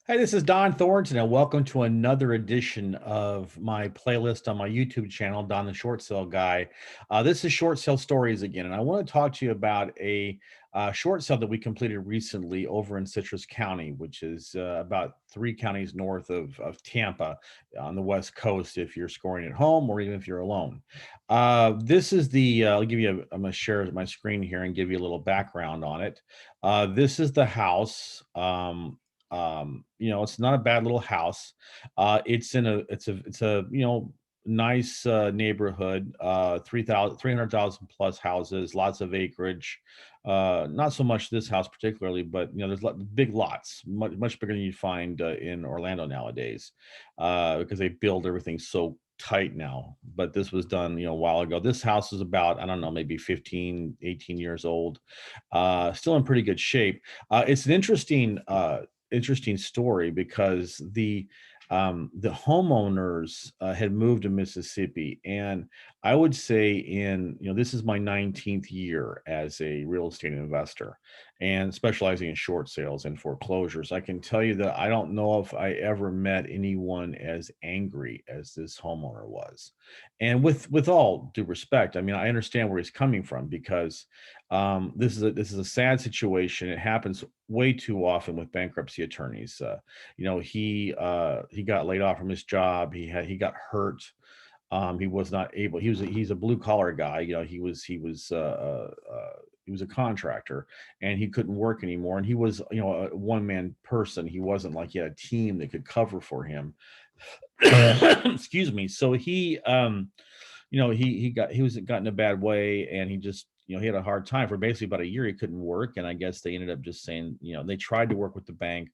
Hey, this is Don Thornton, and welcome to another edition of my playlist on my YouTube channel, Don the Short Sale Guy. This is Short Sale Stories again, and I want to talk to you about a short sale that we completed recently over in Citrus County, which is about 3 counties north of Tampa on the West Coast if you're scoring at home or even if you're alone. This is I'll give you, I'm going to share my screen here and give you a little background on it. This is the house. It's not a bad little house. It's a nice neighborhood, 300,000 plus houses, lots of acreage. Not so much this house particularly, but there's big lots, much bigger than you find in Orlando nowadays, because they build everything so tight now. But this was done, a while ago. This house is about, I don't know, maybe 15, 18 years old. Still in pretty good shape. It's an interesting story because the homeowners had moved to Mississippi, and I would say this is my 19th year as a real estate investor and specializing in short sales and foreclosures. I can tell you that I don't know if I ever met anyone as angry as this homeowner was. And with all due respect, I mean, I understand where he's coming from because this is a sad situation. It happens way too often with bankruptcy attorneys. He got laid off from his job. He got hurt. He was not able. He's a blue collar guy. He was a contractor, and he couldn't work anymore. And he was a one man person. He wasn't like he had a team that could cover for him. Excuse me. So he was got in a bad way, and he just he had a hard time for basically about a year. He couldn't work, and I guess they ended up just saying, they tried to work with the bank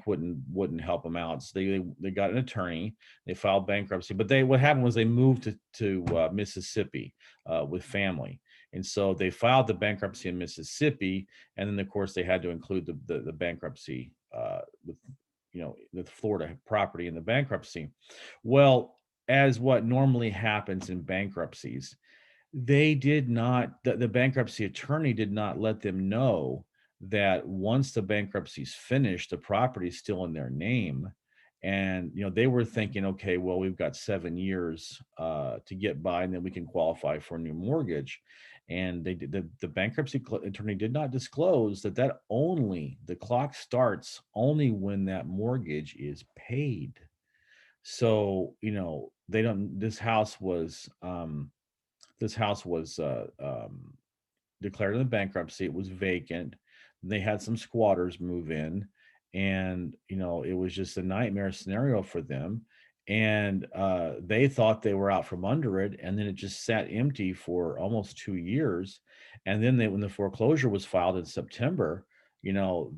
wouldn't help him out, so they got an attorney. They filed bankruptcy, but what happened was they moved to Mississippi with family, and so they filed the bankruptcy in Mississippi, and then of course they had to include the bankruptcy with the Florida property in the bankruptcy. Well, as what normally happens in bankruptcies, they did not the bankruptcy attorney did not let them know that once the bankruptcy's finished, the property's still in their name. And they were thinking, okay, well, we've got 7 years to get by, and then we can qualify for a new mortgage. And the bankruptcy attorney did not disclose that only the clock starts only when that mortgage is paid. So they don't this house was declared in bankruptcy. It was vacant. They had some squatters move in, and it was just a nightmare scenario for them. And they thought they were out from under it, and then it just sat empty for almost 2 years. And then when the foreclosure was filed in September, you know,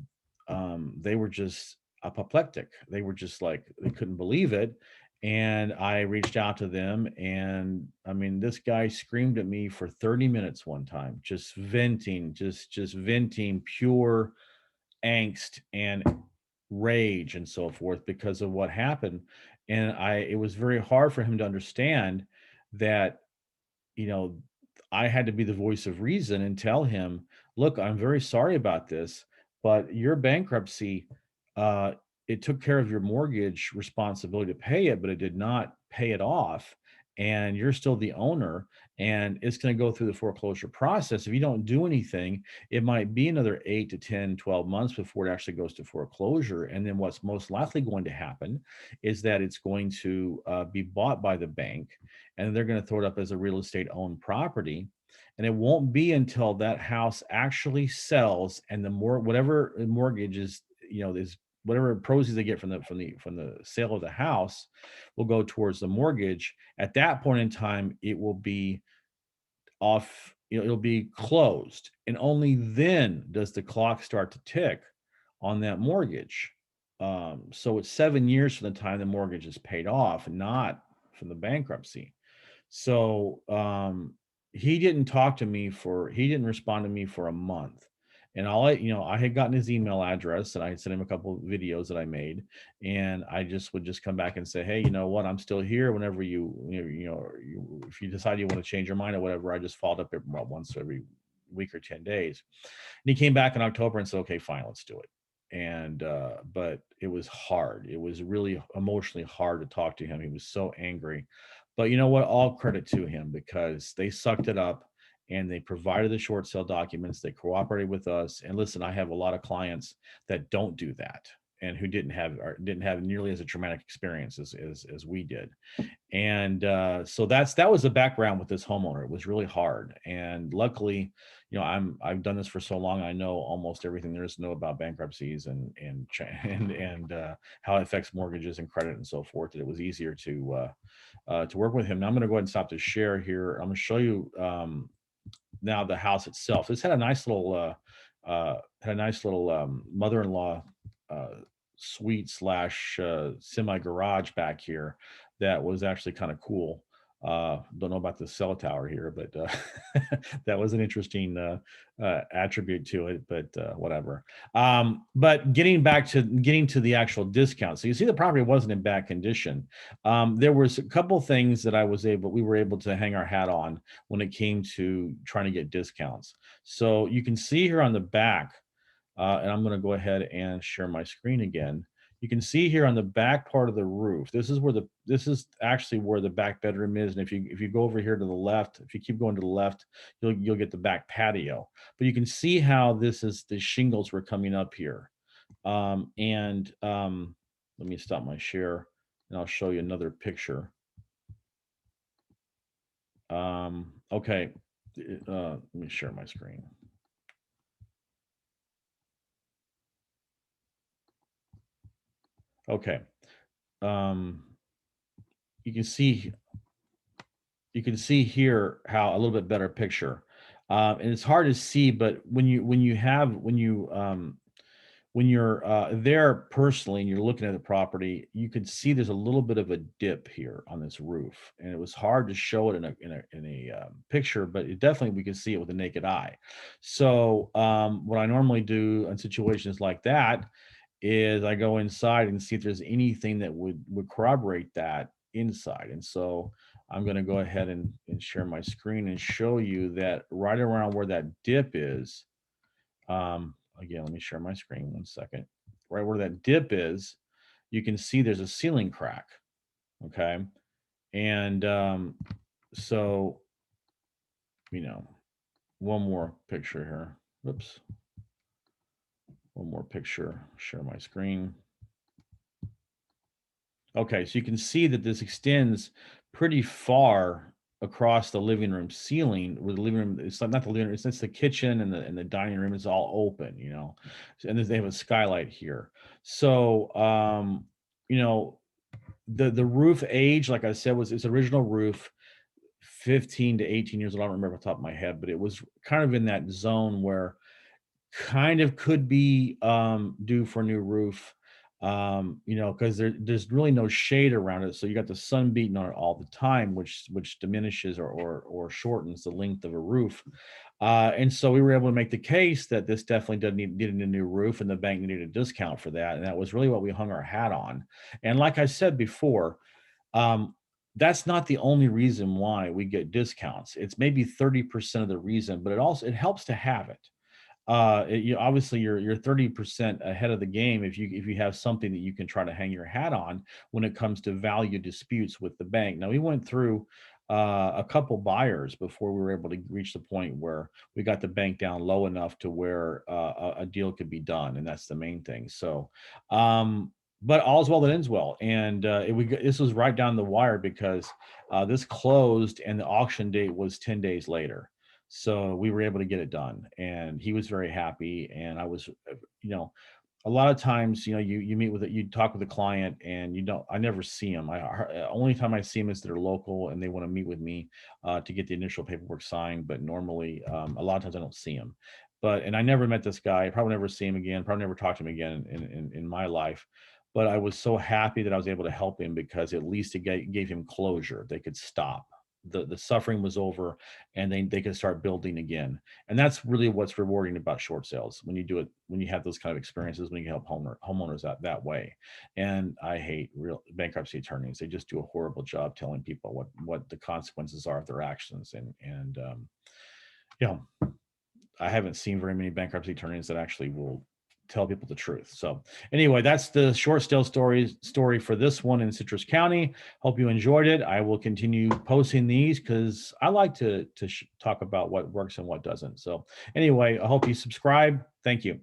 they were just apoplectic. They were just like they couldn't believe it. And I reached out to them, and I mean, this guy screamed at me for 30 minutes one time, just venting, just venting pure angst and rage and so forth because of what happened. And it was very hard for him to understand that, you know, I had to be the voice of reason and tell him, look, I'm very sorry about this, but your bankruptcy, uh, it took care of your mortgage responsibility to pay it, but it did not pay it off. And you're still the owner, and it's going to go through the foreclosure process. If you don't do anything, it might be another 8 to 10, 12 months before it actually goes to foreclosure. And then what's most likely going to happen is that it's going to be bought by the bank, and they're going to throw it up as a real estate owned property. And it won't be until that house actually sells and the more whatever mortgage is whatever proceeds they get from the sale of the house will go towards the mortgage. At that point in time, it will be off, it'll be closed. And only then does the clock start to tick on that mortgage. So it's 7 years from the time the mortgage is paid off, not from the bankruptcy. So he didn't respond to me for a month. And I had gotten his email address, and I had sent him a couple of videos that I made, and I just would just come back and say, hey, you know what, I'm still here. Whenever if you decide you want to change your mind or whatever, I just followed up once every week or 10 days. And he came back in October and said, okay, fine, let's do it. and but it was hard. It was really emotionally hard to talk to him. He was so angry. But you know what? All credit to him, because they sucked it up and they provided the short sale documents. They cooperated with us. And listen, I have a lot of clients that don't do that, and who didn't have nearly as a traumatic experience as we did. And so that was the background with this homeowner. It was really hard, and luckily, I've done this for so long. I know almost everything there is to know about bankruptcies and how it affects mortgages and credit and so forth. That it was easier to work with him. Now I'm going to go ahead and stop the share here. I'm going to show you now the house itself. This had a nice little mother-in-law uh, suite slash semi garage back here that was actually kind of cool. Don't know about the cell tower here, but that was an interesting attribute to it. But whatever. But getting to the actual discount, so you see the property wasn't in bad condition. There was a couple things that we were able to hang our hat on when it came to trying to get discounts. So you can see here on the back, and I'm going to go ahead and share my screen again. You can see here on the back part of the roof, this is actually where the back bedroom is. And if you go over here to the left, if you keep going to the left, you'll get the back patio. But you can see how the shingles were coming up here. Let me stop my share, and I'll show you another picture. Okay, let me share my screen. Okay. Um, you can see here how a little bit better picture. And it's hard to see, but when you're there personally and you're looking at the property, you can see there's a little bit of a dip here on this roof, and it was hard to show it in a picture, but it definitely we can see it with the naked eye. So what I normally do in situations like that is I go inside and see if there's anything that would corroborate that inside. And so I'm going to go ahead and share my screen and show you that right around where that dip is. Again, let me share my screen 1 second. Right where that dip is, you can see there's a ceiling crack. Okay. And so, you know, one more picture here. Whoops. One more picture. Share my screen. Okay, so you can see that this extends pretty far across the living room ceiling, where the living room, it's not the living room, it's the kitchen and the dining room is all open, and then they have a skylight here. So, you know, the roof age, like I said, was its original roof, 15 to 18 years old. I don't remember off the top of my head, but it was kind of in that zone where kind of could be due for a new roof, because there's really no shade around it, so you got the sun beating on it all the time, which diminishes or shortens the length of a roof. And so we were able to make the case that this definitely did needed a new roof, and the bank needed a discount for that, and that was really what we hung our hat on. And like I said before, um, that's not the only reason why we get discounts. It's maybe 30% of the reason, but it helps to have it. Obviously you're 30% ahead of the game if you have something that you can try to hang your hat on when it comes to value disputes with the bank. Now we went through a couple buyers before we were able to reach the point where we got the bank down low enough to where a deal could be done, and that's the main thing. So but all's well that ends well, and this was right down the wire, because this closed and the auction date was 10 days later. So we were able to get it done, and he was very happy. And I was, you know, a lot of times, you meet with it, you talk with a client, and I never see them. Only time I see them is they're local and they want to meet with me to get the initial paperwork signed. But normally, a lot of times I don't see them. And I never met this guy. Probably never see him again. Probably never talk to him again in my life. But I was so happy that I was able to help him, because at least it gave him closure. They could stop. The suffering was over, and they could start building again. And that's really what's rewarding about short sales, when you do it, when you have those kind of experiences, when you help homeowners out that way. And I hate real bankruptcy attorneys. They just do a horrible job telling people what the consequences are of their actions. You know, I haven't seen very many bankruptcy attorneys that actually will tell people the truth. So anyway, that's the short sale story for this one in Citrus County. Hope you enjoyed it. I will continue posting these because I like to talk about what works and what doesn't. So anyway, I hope you subscribe. Thank you.